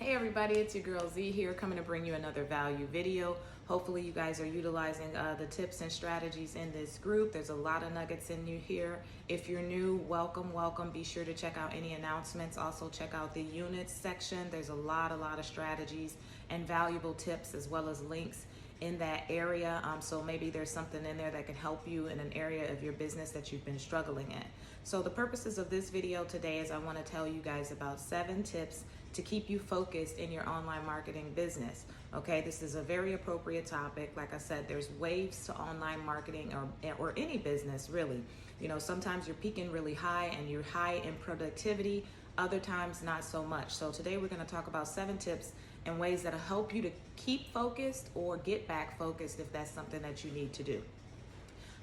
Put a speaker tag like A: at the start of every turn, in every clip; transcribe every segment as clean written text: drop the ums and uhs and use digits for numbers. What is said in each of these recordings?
A: Hey everybody, it's your girl Z here, coming to bring you another value video. Hopefully you guys are utilizing the tips and strategies in this group. There's a lot of nuggets in you here. If you're new, welcome. Be sure to check out any announcements. Also check out the units section. There's a lot of strategies and valuable tips as well as links in that area. So maybe there's something in there that can help you in an area of your business that you've been struggling in. So the purposes of this video today is I want to tell you guys about 7 tips to keep you focused in your online marketing business. Okay, this is a very appropriate topic. Like I said, there's waves to online marketing or any business really. You know, sometimes you're peaking really high and you're high in productivity, other times not so much. So today we're going to talk about 7 tips and ways that'll help you to keep focused or get back focused if that's something that you need to do.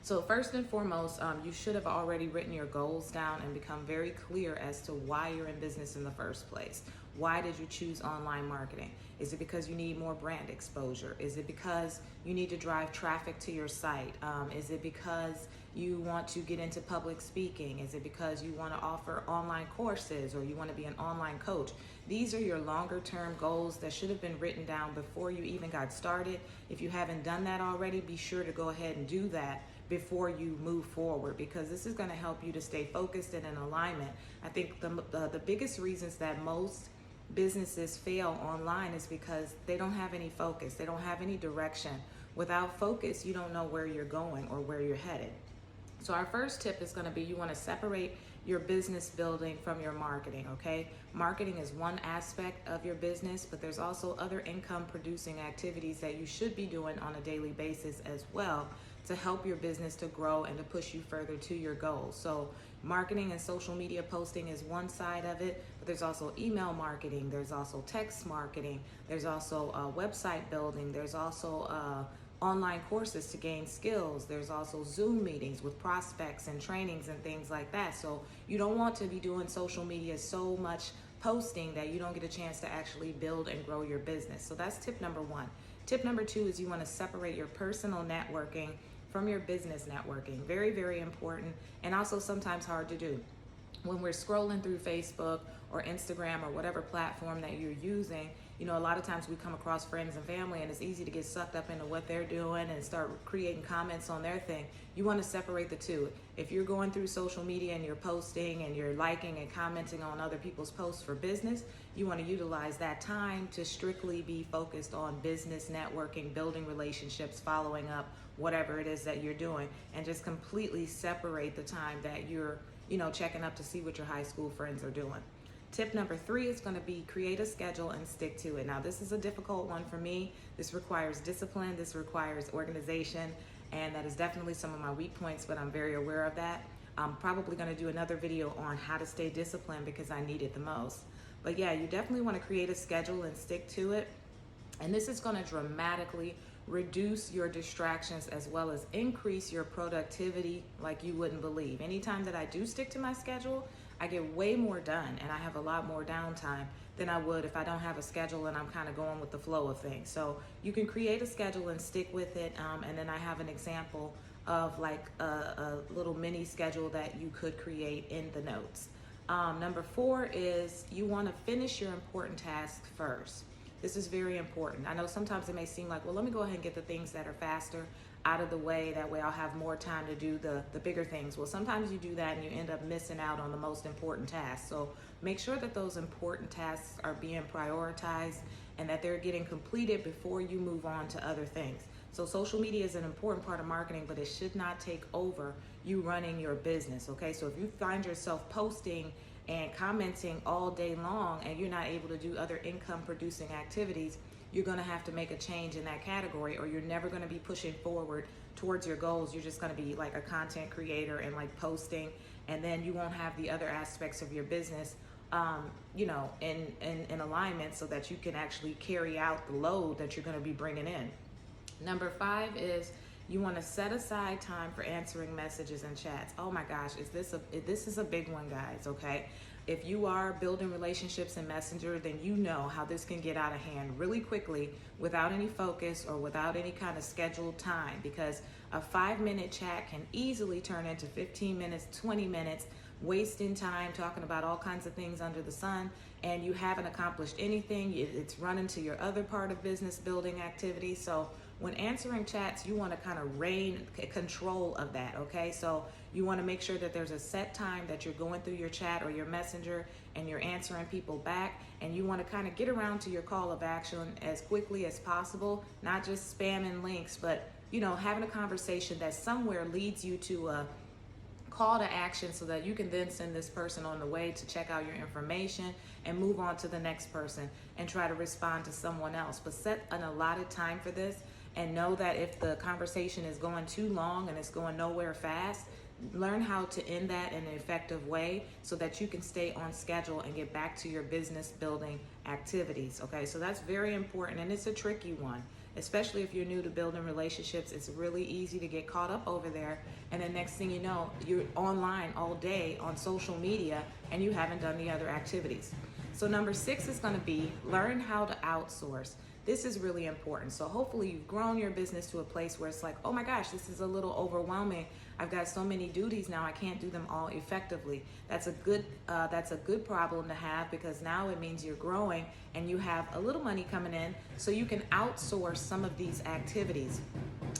A: So first and foremost, you should have already written your goals down and become very clear as to why you're in business in the first place. Why did you choose online marketing? Is it because you need more brand exposure? Is it because you need to drive traffic to your site? Is it because you want to get into public speaking? Is it because you want to offer online courses or you want to be an online coach? These are your longer term goals that should have been written down before you even got started. If you haven't done that already, be sure to go ahead and do that before you move forward, because this is going to help you to stay focused and in alignment. I think the biggest reasons that most businesses fail online is because they don't have any focus. They don't have any direction. Without focus, you don't know where you're going or where you're headed. So our first tip is going to be you want to separate your business building from your marketing, okay? Marketing is one aspect of your business, but there's also other income producing activities that you should be doing on a daily basis as well to help your business to grow and to push you further to your goals. So marketing and social media posting is one side of it, but there's also email marketing, there's also text marketing, there's also website building, there's also online courses to gain skills, there's also Zoom meetings with prospects and trainings and things like that. So you don't want to be doing social media so much posting that you don't get a chance to actually build and grow your business. So that's tip number 1. Tip number 2 is you want to separate your personal networking from your business networking. Very, very important, and also sometimes hard to do. When we're scrolling through Facebook or Instagram or whatever platform that you're using, you know, a lot of times we come across friends and family and it's easy to get sucked up into what they're doing and start creating comments on their thing. You want to separate the two. If you're going through social media and you're posting and you're liking and commenting on other people's posts for business, you want to utilize that time to strictly be focused on business networking, building relationships, following up, whatever it is that you're doing, and just completely separate the time that you're, you know, checking up to see what your high school friends are doing. Tip number 3 is going to be create a schedule and stick to it. Now, this is a difficult one for me. This requires discipline. This requires organization. And that is definitely some of my weak points, but I'm very aware of that. I'm probably going to do another video on how to stay disciplined because I need it the most. But yeah, you definitely want to create a schedule and stick to it. And this is going to dramatically reduce your distractions as well as increase your productivity like you wouldn't believe. Anytime that I do stick to my schedule, I get way more done and I have a lot more downtime than I would if I don't have a schedule and I'm kind of going with the flow of things. So you can create a schedule and stick with it. And then I have an example of like a little mini schedule that you could create in the notes. Number 4 is you want to finish your important tasks first. This is very important. I know sometimes it may seem like, well, let me go ahead and get the things that are faster out of the way. That way I'll have more time to do the bigger things. Well, sometimes you do that and you end up missing out on the most important tasks. So make sure that those important tasks are being prioritized and that they're getting completed before you move on to other things. So social media is an important part of marketing, but it should not take over you running your business, okay? So if you find yourself posting and commenting all day long and you're not able to do other income producing activities, you're going to have to make a change in that category, or you're never going to be pushing forward towards your goals. You're just going to be like a content creator and like posting, and then you won't have the other aspects of your business you know, in alignment so that you can actually carry out the load that you're going to be bringing in. Number 5 is you want to set aside time for answering messages and chats. Oh my gosh, this is a big one, guys, okay? If you are building relationships in Messenger, then you know how this can get out of hand really quickly without any focus or without any kind of scheduled time, because a 5-minute chat can easily turn into 15 minutes, 20 minutes wasting time talking about all kinds of things under the sun, and you haven't accomplished anything. It's running to your other part of business building activity. So when answering chats, you want to kind of rein control of that, okay? So you want to make sure that there's a set time that you're going through your chat or your messenger and you're answering people back, and you want to kind of get around to your call of action as quickly as possible, not just spamming links, but having a conversation that somewhere leads you to a call to action so that you can then send this person on the way to check out your information and move on to the next person and try to respond to someone else. But set an allotted time for this, and know that if the conversation is going too long and it's going nowhere fast, learn how to end that in an effective way so that you can stay on schedule and get back to your business building activities. Okay, so that's very important, and it's a tricky one, especially if you're new to building relationships. It's really easy to get caught up over there, and then next thing you know, you're online all day on social media and you haven't done the other activities. So number 6 is going to be learn how to outsource. This is really important. So hopefully you've grown your business to a place where it's like, oh my gosh, this is a little overwhelming. I've got so many duties now, I can't do them all effectively. That's a good problem to have, because now it means you're growing and you have a little money coming in, so you can outsource some of these activities.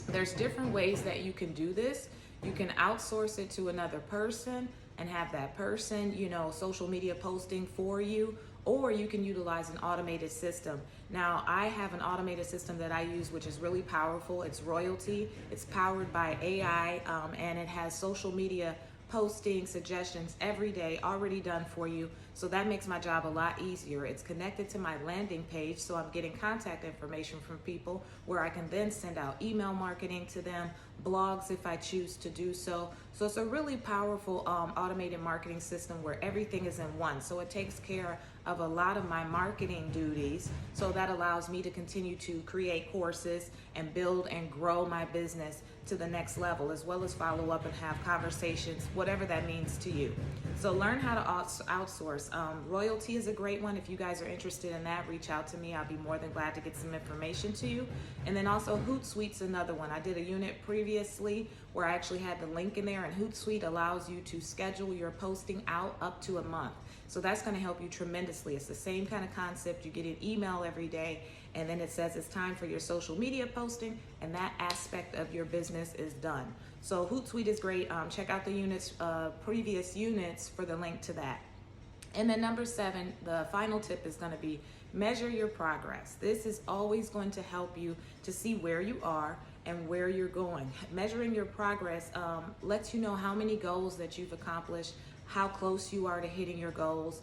A: There's different ways that you can do this. You can outsource it to another person and have that person, social media posting for you, or you can utilize an automated system. Now, I have an automated system that I use, which is really powerful. It's Royalty. It's powered by AI, and it has social media posting suggestions every day already done for you. So that makes my job a lot easier. It's connected to my landing page, so I'm getting contact information from people where I can then send out email marketing to them, blogs if I choose to do so. So it's a really powerful automated marketing system where everything is in one. So it takes care of a lot of my marketing duties. So that allows me to continue to create courses and build and grow my business to the next level, as well as follow up and have conversations, whatever that means to you. So learn how to outsource. Royalty is a great one. If you guys are interested in that, reach out to me. I'll be more than glad to get some information to you. And then also Hootsuite's another one. I did a unit previously where I actually had the link in there, and Hootsuite allows you to schedule your posting out up to a month. So that's going to help you tremendously. It's the same kind of concept. You get an email every day, and then it says it's time for your social media posting, and that aspect of your business is done. So Hootsuite is great. Check out the units, previous units, for the link to that. And then number 7, the final tip is going to be measure your progress. This is always going to help you to see where you are and where you're going. Measuring your progress lets you know how many goals that you've accomplished, how close you are to hitting your goals,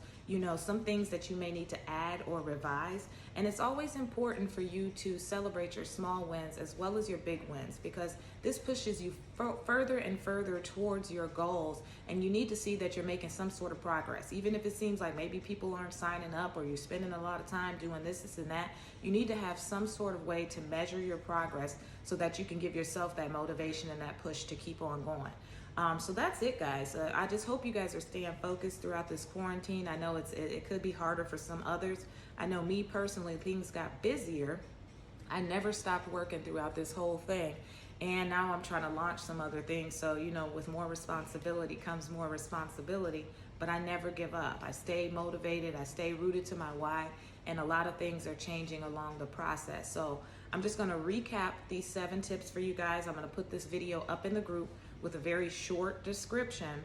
A: some things that you may need to add or revise. And it's always important for you to celebrate your small wins as well as your big wins, because this pushes you further and further towards your goals, and you need to see that you're making some sort of progress. Even if it seems like maybe people aren't signing up or you're spending a lot of time doing this and that, you need to have some sort of way to measure your progress so that you can give yourself that motivation and that push to keep on going. So that's it, guys. I just hope you guys are staying focused throughout this quarantine. I know it could be harder for some others. I know me personally, things got busier. I never stopped working throughout this whole thing. And now I'm trying to launch some other things. So, with more responsibility comes more responsibility, but I never give up. I stay motivated. I stay rooted to my why. And a lot of things are changing along the process. So I'm just going to recap these 7 tips for you guys. I'm going to put this video up in the group with a very short description,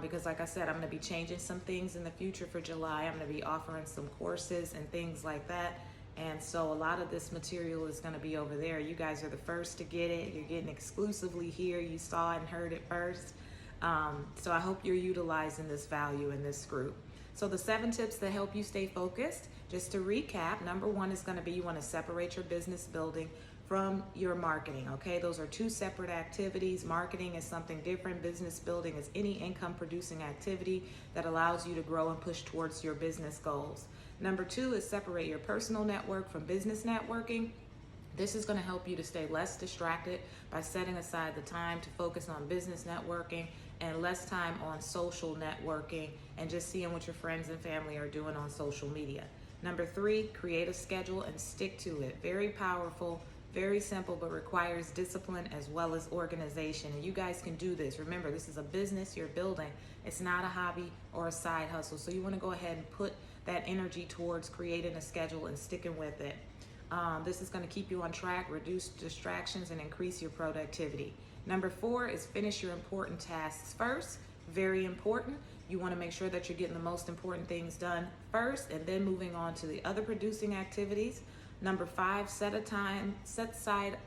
A: because like I said, I'm going to be changing some things in the future for July. I'm going to be offering some courses and things like that. And so a lot of this material is going to be over there. You guys are the first to get it. You're getting exclusively here. You saw and heard it first. So I hope you're utilizing this value in this group. So the 7 tips that help you stay focused, just to recap, number 1 is going to be you want to separate your business building from your marketing, okay? Those are 2 separate activities. Marketing is something different. Business building is any income producing activity that allows you to grow and push towards your business goals. Number 2 is separate your personal network from business networking. This is going to help you to stay less distracted by setting aside the time to focus on business networking and less time on social networking and just seeing what your friends and family are doing on social media. Number 3, create a schedule and stick to it. Very powerful, Very simple, but requires discipline as well as organization. And you guys can do this. Remember, this is a business you're building. It's not a hobby or a side hustle. So you want to go ahead and put that energy towards creating a schedule and sticking with it. This is going to keep you on track, reduce distractions, and increase your productivity. Number 4 is finish your important tasks first. Very important. You want to make sure that you're getting the most important things done first and then moving on to the other producing activities. Number 5, set aside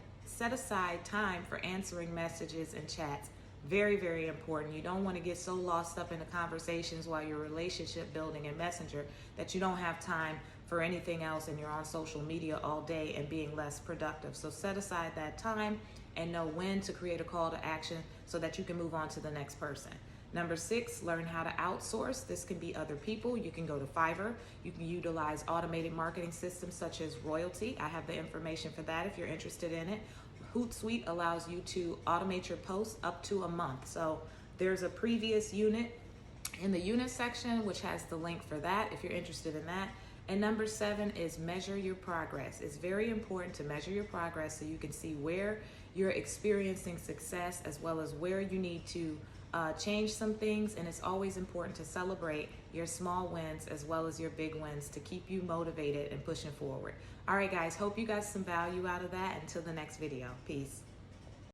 A: time for answering messages and chats. Very, very important. You don't want to get so lost up in the conversations while you're relationship building in Messenger that you don't have time for anything else and you're on social media all day and being less productive. So set aside that time and know when to create a call to action so that you can move on to the next person. Number 6, learn how to outsource. This can be other people. You can go to Fiverr. You can utilize automated marketing systems such as Royalty. I have the information for that if you're interested in it. Hootsuite allows you to automate your posts up to a month. So there's a previous unit in the unit section, which has the link for that if you're interested in that. And number 7 is measure your progress. It's very important to measure your progress so you can see where you're experiencing success as well as where you need to change some things. And it's always important to celebrate your small wins as well as your big wins to keep you motivated and pushing forward. All right, guys, hope you got some value out of that. Until the next video. Peace.